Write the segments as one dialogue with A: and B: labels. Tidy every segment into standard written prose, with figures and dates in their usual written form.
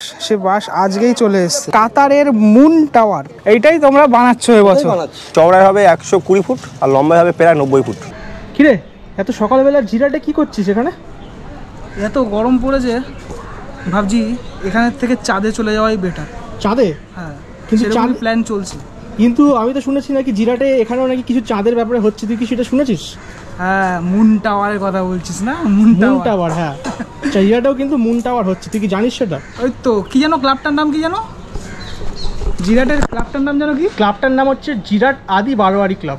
A: সে বাস আজকেই চলে এসেছে। কাতারের মুন টাওয়ার এইটাই তোমরা বানাচ্ছ এবছর।
B: চওড়ায় হবে 120 ফুট আর লম্বায় হবে প্রায় 90 ফুট।
A: কিরে এত সকালবেলা জিরাটে কি করছিস এখানে?
C: এত গরম পড়েছে, ভাবছি এখানের থেকে চাঁদে চলে যাওয়াই বেটার।
A: চাঁদে?
C: হ্যাঁ,
A: কিন্তু চাঁদ
C: প্ল্যান চলছে।
A: কিন্তু আমি তো শুনেছি নাকি জিরাটে এখানেও নাকি কিছু চাঁদের ব্যাপারে হচ্ছে, তুই কি সেটা শুনেছিস?
C: হ্যাঁ, মুন টাওয়ারের কথা বলছিস না? মুন
A: টাওয়ার, হ্যাঁ। জিরাটেও কিন্তু মুন টাওয়ার হচ্ছে, তুই কি জানিস সেটা?
C: ওই তো কি জানো, ক্লাবটার নাম কি জানো? জিরাটের ক্লাবটার নাম জানো কি?
A: ক্লাবটার নাম হচ্ছে জিরাট আদি বারোয়ারি ক্লাব।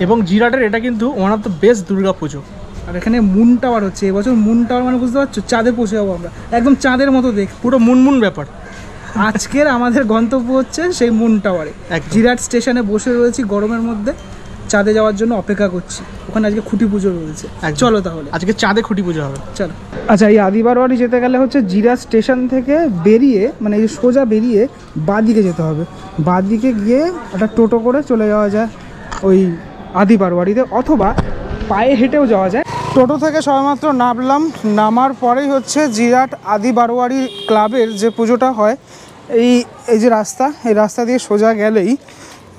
A: এবং জিরাটের এটা কিন্তু one of the best Durga পুজো।
C: আর এখানে মুন টাওয়ার হচ্ছে এবছর। মুন টাওয়ার মানে বুঝতে পারছো, চাঁদে পৌঁছে যাবো আমরা, একদম চাঁদের মতো দেখ,
A: পুরো মুনমুন ব্যাপার।
C: আজকের আমাদের গন্তব্য হচ্ছে সেই মুন টাওয়ারে। জিরাট স্টেশনে বসে রয়েছি গরমের মধ্যে, চাঁদে যাওয়ার জন্য অপেক্ষা করছি। ওখানে আজকে খুঁটি পুজো রয়েছে। চলো তাহলে
A: আজকে চাঁদে খুঁটি পুজো হবে,
C: চলো।
A: আচ্ছা, এই আদি বারোয়ারি যেতে গেলে হচ্ছে জিরাট স্টেশন থেকে বেরিয়ে, মানে এই সোজা বেরিয়ে বাঁদিকে যেতে হবে। বাঁদিকে গিয়ে একটা টোটো করে চলে যাওয়া যায় ওই আদি বারোয়ারিতে, অথবা পায়ে হেঁটেও যাওয়া যায়। টোটো থেকে সবেমাত্র নামলাম, নামার পরেই হচ্ছে জিরাট আদি বারোয়ারি ক্লাবের যে পুজোটা হয়, এই যে রাস্তা, এই রাস্তা দিয়ে সোজা গেলেই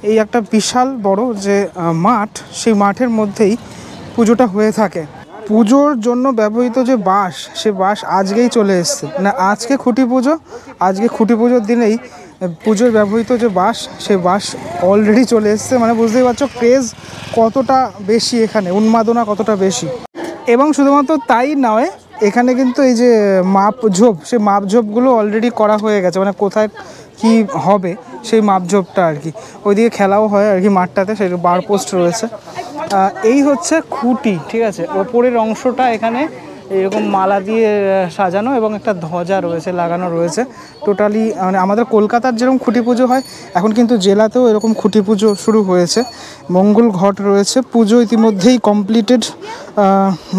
A: এই একটা বিশাল বড় যে মাঠ, সেই মাঠের মধ্যেই পুজোটা হয়ে থাকে। পুজোর জন্য ব্যবহৃত যে বাঁশ, সে বাঁশ আজকেই চলে এসছে, মানে আজকে খুঁটি পুজো, আজকে খুঁটি পুজোর দিনেই পুজোর ব্যবহৃত যে বাঁশ, সে বাঁশ অলরেডি চলে এসছে। মানে বুঝতেই পারছো ক্রেজ কতটা বেশি, এখানে উন্মাদনা কতটা বেশি। এবং শুধুমাত্র তাই নয়, এখানে কিন্তু এই যে মাপঝোপ, সেই মাপঝোপগুলো অলরেডি করা হয়ে গেছে, মানে কোথায় কি হবে সেই মাপঝোপটা আর কি। ওইদিকে খেলাও হয় আর কি মাঠটাতে, সেই বার পোস্ট রয়েছে। এই হচ্ছে খুঁটি, ঠিক আছে। ওপরের অংশটা এখানে এরকম মালা দিয়ে সাজানো এবং একটা ধ্বজা রয়েছে, লাগানো রয়েছে। টোটালি মানে আমাদের কলকাতার যেরকম খুঁটি পুজো হয়, এখন কিন্তু জেলাতেও এরকম খুঁটি পুজো শুরু হয়েছে। মঙ্গল ঘট রয়েছে, পুজো ইতিমধ্যেই কমপ্লিটেড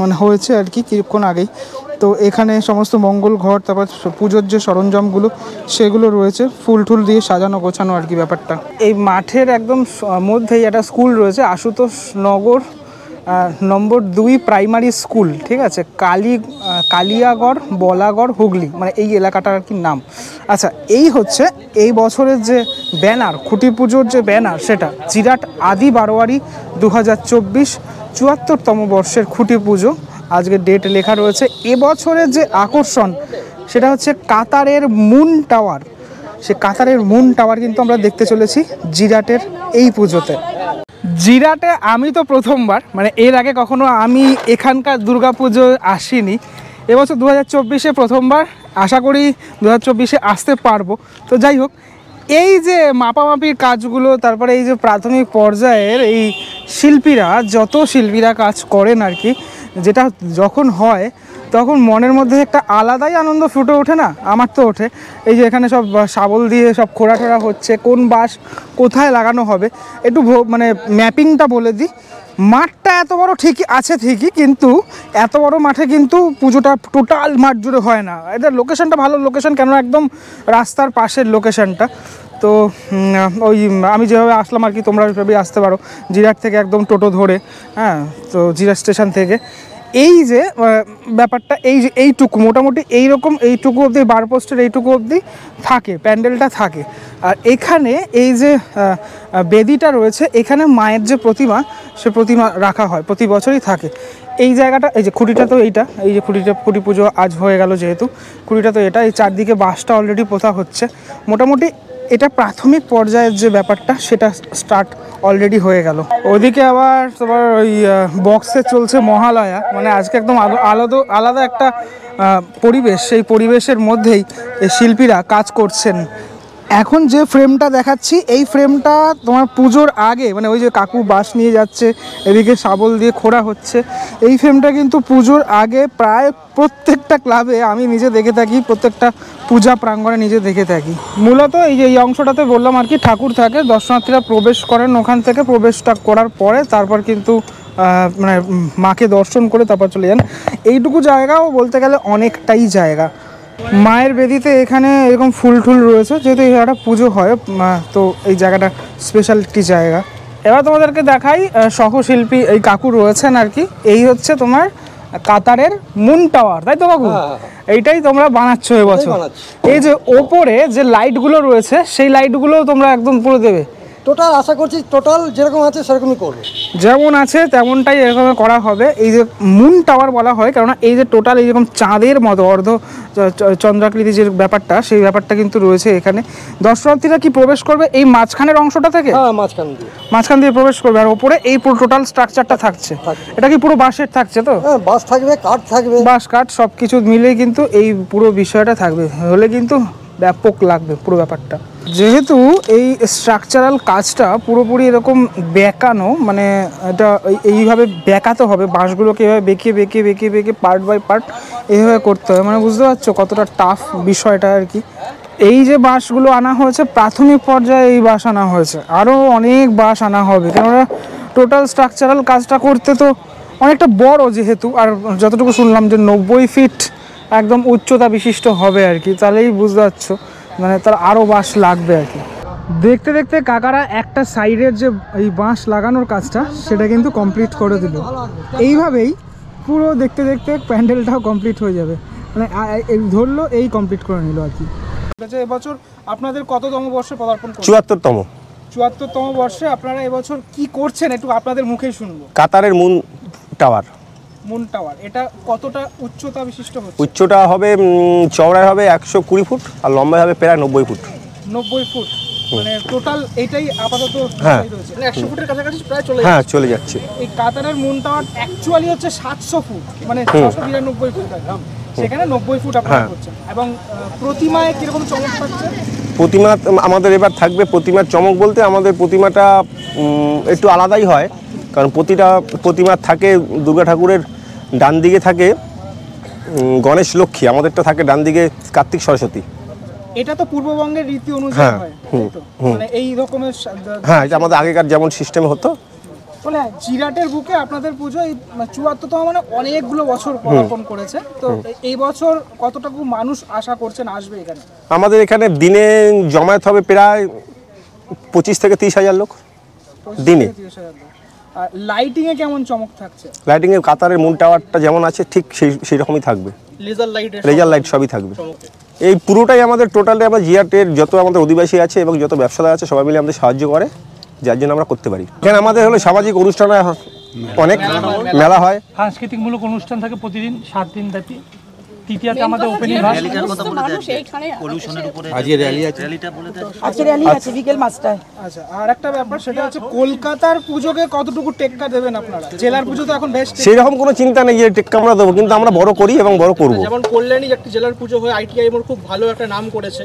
A: মানে হয়েছে আর কি কিছুক্ষণ আগেই। তো এখানে সমস্ত মঙ্গল ঘট, তারপর পুজোর যে সরঞ্জামগুলো সেগুলো রয়েছে, ফুল টুল দিয়ে সাজানো গোছানো আর কি ব্যাপারটা। এই মাঠের একদম মধ্যেই একটা স্কুল রয়েছে, আশুতোষ নগর নম্বর 2 প্রাইমারি স্কুল, ঠিক আছে। কালিয়াগড় বলাগড় হুগলি, মানে এই এলাকাটার আর কি নাম। আচ্ছা, এই হচ্ছে এই বছরের যে ব্যানার, খুঁটি পুজোর যে ব্যানার, সেটা জিরাট আদি বারোয়ারি 2024 74তম বর্ষের খুঁটি পুজো। আজকে ডেট লেখা রয়েছে। এবছরের যে আকর্ষণ সেটা হচ্ছে কাতারের মুন টাওয়ার। সে কাতারের মুন টাওয়ার কিন্তু আমরা দেখতে চলেছি জিরাটের এই পুজোতে। জিরাটে আমি তো প্রথমবার, মানে এর আগে কখনো আমি এখানকার দুর্গাপুজো আসিনি। এবছর 2024-এ প্রথমবার, আশা করি 2024-এ আসতে পারবো। তো যাই হোক, এই যে মাপামাপির কাজগুলো, তারপরে এই যে প্রাথমিক পর্যায়ের এই শিল্পীরা, যত শিল্পীরা কাজ করেন আর কি, যেটা যখন হয় তখন মনের মধ্যে একটা আলাদাই আনন্দ ফুটে ওঠে না? আমার তো ওঠে। এই যে এখানে সব শাবল দিয়ে সব খোঁড়া টোড়া হচ্ছে, কোন বাঁশ কোথায় লাগানো হবে। একটু মানে ম্যাপিংটা বলে দিই। মাঠটা এত বড় ঠিকই আছে, ঠিকই, কিন্তু এত বড় মাঠে কিন্তু পুজোটা টোটাল মাঠ জুড়ে হয় না। এটা লোকেশনটা ভালো লোকেশন, কেন একদম রাস্তার পাশের লোকেশনটা। তো ওই আমি যেভাবে আসলাম আর কি, তোমরা ওইভাবেই আসতে পারো জিরাট থেকে একদম টোটো ধরে। হ্যাঁ, তো জিরাট স্টেশন থেকে এই যে ব্যাপারটা, এই যে এইটুকু মোটামুটি এইরকম, এইটুকু অবধি বার পোস্টের এইটুকু অবধি থাকে, প্যান্ডেলটা থাকে। আর এখানে এই যে বেদিটা রয়েছে, এখানে মায়ের যে প্রতিমা, সে প্রতিমা রাখা হয়, প্রতি বছরই থাকে। এই জায়গাটা, এই যে খুঁটিটা তো এইটা, এই যে খুঁটি পুজো আজ হয়ে গেল যেহেতু, খুঁটিটা তো এটা, এই চারদিকে বাঁশটা অলরেডি পোতা হচ্ছে। মোটামুটি এটা প্রাথমিক পর্যায়ের যে ব্যাপারটা, সেটা স্টার্ট অলরেডি হয়ে গেল। ওদিকে আবার তোমার ওই বক্সে চলছে মহালয়া, মানে আজকে একদম আলাদা একটা পরিবেশ। সেই পরিবেশের মধ্যেই এই শিল্পীরা কাজ করছেন। এখন যে ফ্রেমটা দেখাচ্ছি, এই ফ্রেমটা তোমার পুজোর আগে, মানে ওই যে কাকু বাঁশ নিয়ে যাচ্ছে, এদিকে শাবল দিয়ে খোঁড়া হচ্ছে, এই ফ্রেমটা কিন্তু পুজোর আগে প্রায় প্রত্যেকটা ক্লাবে আমি নিজে দেখে থাকি, প্রত্যেকটা পূজা প্রাঙ্গণে নিজে দেখে থাকি। মূলত এই যে এই অংশটাতে বললাম আর কি, ঠাকুর থাকে, দর্শনার্থীরা প্রবেশ করেন ওখান থেকে, প্রবেশটা করার পরে তারপর কিন্তু মানে মাকে দর্শন করে তারপর চলে যান। এইটুকু জায়গাও বলতে গেলে অনেকটাই জায়গা। মায়ের বেদিতে এখানে এরকম ফুল টুল রয়েছে, যেহেতু এই জায়গাটা পুজো হয়, তো এই জায়গাটা স্পেশাল একটি জায়গা। এবার তোমাদেরকে দেখাই, সহশিল্পী এই কাকু রয়েছেন আর কি। এই হচ্ছে তোমার কাতারের মুন টাওয়ার, তাই তো কাকু? এইটাই তোমরা বানাচ্ছ এবছর। এই যে ওপরে যে লাইটগুলো রয়েছে সেই লাইটগুলো তোমরা একদম পুরো দেবে?
D: টোটাল আশা করছি টোটাল যেরকম আছে সেরকমই করবো,
A: যেমন আছে তেমনটাই এরকম করা হবে। এই যে মুন টাওয়ার বলা হয় কেননা এই যে টোটাল এইরকম চাঁদের মতো অর্ধ চন্দ্রাকৃতি যে ব্যাপারটা, সেই ব্যাপারটা কিন্তু রয়েছে এখানে। দর্শনার্থীরা কি প্রবেশ করবে এই মাঝখানের অংশটা থেকে?
D: হ্যাঁ, মাঝখান দিয়ে
A: প্রবেশ করবে। আর ওপরে এই পুরো টোটাল স্ট্রাকচারটা থাকছে, এটা কি পুরো বাঁশের থাকছে তো?
D: হ্যাঁ, বাঁশ থাকবে, কাঠ থাকবে,
A: বাঁশ কাঠ সব কিছু মিলেই কিন্তু এই পুরো বিষয়টা থাকবে, হলে কিন্তু ব্যাপক লাগবে পুরো ব্যাপারটা। যেহেতু এই স্ট্রাকচারাল কাজটা পুরোপুরি এরকম বেঁকানো, মানে এটা এইভাবে বেঁকাতে হবে, বাঁশগুলোকে এভাবে বেঁকিয়ে বেঁকিয়ে বেঁকিয়ে বেঁকিয়ে পার্ট বাই পার্ট এইভাবে করতে হবে, মানে বুঝতে পারছো কতটা টাফ বিষয়টা আর কি। এই যে বাঁশগুলো আনা হয়েছে প্রাথমিক পর্যায়ে, এই বাঁশ আনা হয়েছে, আরও অনেক বাঁশ আনা হবে, কেননা টোটাল স্ট্রাকচারাল কাজটা করতে তো অনেকটা বড় যেহেতু, আর যতটুকু শুনলাম যে 90 ফিট একদম উচ্চতা বিশিষ্ট হবে আর কি, তাহলেই বুঝতে পারছো মানে তার আরও বাঁশ লাগবে আর কি। দেখতে দেখতে কাকারা একটা সাইডের যে এই বাঁশ লাগানোর কাজটা সেটা কিন্তু কমপ্লিট করে দিল। এইভাবেই পুরো দেখতে দেখতে প্যান্ডেলটাও কমপ্লিট হয়ে যাবে, মানে ধরলো এই কমপ্লিট করে নিল আর কি। এবছর আপনাদের কততম বর্ষে পদার্পণ করছেন?
B: 74তম।
A: 74তম বর্ষে আপনারা এবছর কি করছেন একটু আপনাদের মুখেই শুনবো।
B: কাতারের মুন টাওয়ার।
A: মুন টাওয়ার এটা কতটা উচ্চতা বিশিষ্ট হচ্ছে?
B: উচ্চটা হবে চওড়ায় হবে 120 ফুট আর লম্বায় হবে প্রায় 90 ফুট।
A: 90 ফুট, মানে টোটাল এইটাই আপাতত
B: হ্যাঁ,
A: মানে 100 ফুটের কাছাকাছি প্রায় চলে
B: হ্যাঁ চলে যাচ্ছে।
A: এই কাতারের মুন টাওয়ার অ্যাকচুয়ালি হচ্ছে 700 ফুট, মানে 692 ফুট, সেখানে 90 ফুট আপনারা করছেন। এবং প্রতিমায় কিরকম চমক থাকছে?
B: প্রতিমা আমাদের এবার থাকবে, প্রতিমার চমক বলতে আমাদের প্রতিমাটা একটু আলাদাই হয়, কারণ প্রতিটা প্রতিমার থাকে দুর্গা ঠাকুরের ডান দিকে থাকে গণেশ লক্ষ্মী, আমাদেরটা থাকে ডান দিকে কার্তিক সরস্বতী।
A: এটা তো পূর্ববঙ্গের রীতি অনুযায়ী হয়, মানে এই রকমের।
B: হ্যাঁ, এটা আমাদের আগেকার যেমন সিস্টেমে হতো।
A: বলে জিরাটের বুকে আপনাদের পুজো এই 74তম, মানে অনেকগুলো বছর পদার্পণ করেছে, তো এই বছর কতটুকু মানুষ আশা করছেন আসবে এখানে?
B: আমাদের এখানে দিনে জমায়েত হবে প্রায় 25 থেকে 30 হাজার লোক দিনে।
A: আর লাইটিং এ কেমন চমক থাকছে?
B: লাইটিং এ কাতারের মুন টাওয়ারটা যেমন আছে ঠিক সেই রকমই থাকবে, লেজার লাইট সবই থাকবে। এই পুরোটাই আমাদের টোটালি আমরা জিরাটের যত আমাদের অধিবাসী আছে এবং যত ব্যবসাদার আছে সবাই মিলে আমাদের সাহায্য করে, যার জন্য আমরা করতে পারি। এখানে আমাদের হলো সামাজিক অনুষ্ঠান, অনেক মেলা হয়,
E: সাংস্কৃতিকমূলক অনুষ্ঠান থাকে প্রতিদিন 7 দিন ব্যাপী। তৃতীয়তে আমাদের ওপেনিং হয়।
B: আজকে র্যালি আছে,
F: আজকে র্যালি আছে বিকেল 5টায়।
A: আচ্ছা, আর একটা ব্যাপার সেটা হচ্ছে কলকাতার পুজোকে কতটুকু টেক্কা দেবেন আপনারা? জেলার পুজো তো এখন বেশ,
B: সেই রকম কোনো চিন্তা নেই যে টেক্কা আমরা দেবো, কিন্তু আমরা বড় করি এবং বড় করব।
C: যেমন কল্যাণী একটা জেলার পুজো হয়, আইটিআই মোড় খুব ভালো একটা নাম করেছে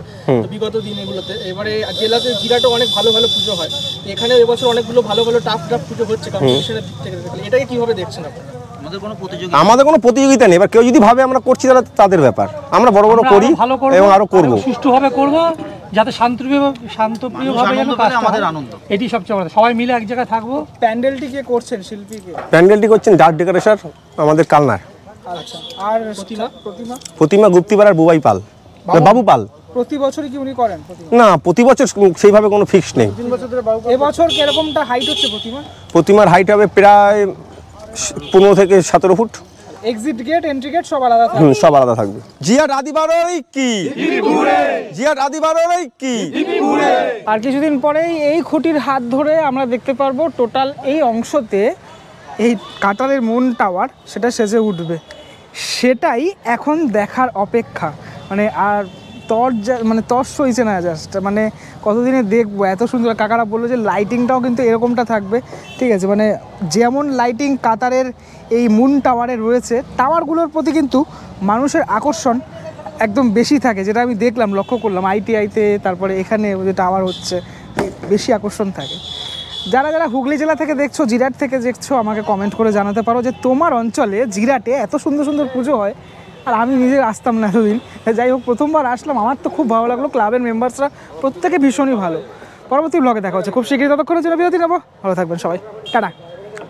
C: বিগত দিনগুলোতে। এবারে জেলাতে জিরাটে অনেক ভালো ভালো পুজো হয়, এখানে এবছর অনেকগুলো ভালো ভালো টাফ পুজো হচ্ছে কম্পিটিশনের দিক থেকে। এটাকে কিভাবে দেখছেন আপনারা?
B: আমাদের কোনো প্রতিযোগিতা নেই, এবার কেউ যদি ভাবে আমরা করছি তাহলে তাদের ব্যাপার, আমরা বড় বড় করি এবং আরো করব,
E: সুষ্ঠুভাবে করব, যাতে শান্তপ্রিয়ভাবে যেন কাজটা আমাদের আনন্দ, এটি সবচেয়ে বড়। সবাই মিলে এক জায়গায় থাকবো।
A: প্যান্ডেলটি কে করছেন? শিল্পীকে?
B: প্যান্ডেলটি করছেন ডার্ক ডেকোরেশন আমাদের কালনার।
A: আচ্ছা, আর
B: প্রতিমা গুপ্তিপাড়ার বুবাই পাল, বাবু পাল।
A: প্রতি বছরই কি উনি করেন?
B: না, প্রতি বছর সেইভাবে কোনো ফিক্স নেই।
A: এবছর কিরকমটা হাইট হচ্ছে প্রতিমা?
B: প্রতিমার হাইট হবে প্রায় 15 থেকে 17 foot.
A: Exit gate, entry gate সব আলাদা থাকবে?
B: সব আলাদা থাকবে। জিয়াট আদিবারই কি জিয়াট আদিবারই কি।
A: আর কিছুদিন পরেই এই খুঁটির হাত ধরে আমরা দেখতে পারবো টোটাল এই অংশতে এই কাতারের মুন টাওয়ার সেটা সেজে উঠবে, সেটাই এখন দেখার অপেক্ষা। মানে আর তর সইছে না জাস্ট, মানে কতদিনে দেখবো এত সুন্দর। কাকারা বললো যে লাইটিংটাও কিন্তু এরকমটা থাকবে, ঠিক আছে, মানে যেমন লাইটিং কাতারের এই মুন টাওয়ারে রয়েছে, টাওয়ারগুলোর প্রতি কিন্তু মানুষের আকর্ষণ একদম বেশি থাকে, যেটা আমি দেখলাম, লক্ষ্য করলাম আইটিআইতে, তারপরে এখানে যে টাওয়ার হচ্ছে বেশি আকর্ষণ থাকে। যারা যারা হুগলি জেলা থেকে দেখছো, জিরাট থেকে দেখছো, আমাকে কমেন্ট করে জানাতে পারো যে তোমার অঞ্চলে জিরাটে এত সুন্দর সুন্দর পুজো হয়, আর আমি নিজে আসতাম না এতদিন। যাই হোক, প্রথমবার আসলাম, আমার তো খুব ভালো লাগলো। ক্লাবের মেম্বার্সরা প্রত্যেকে ভীষণই ভালো। পরবর্তী ব্লগে দেখা হচ্ছে খুব শীঘ্রই, ততক্ষণের জন্য বিরতি নেবো। ভালো থাকবেন সবাই, টাটা।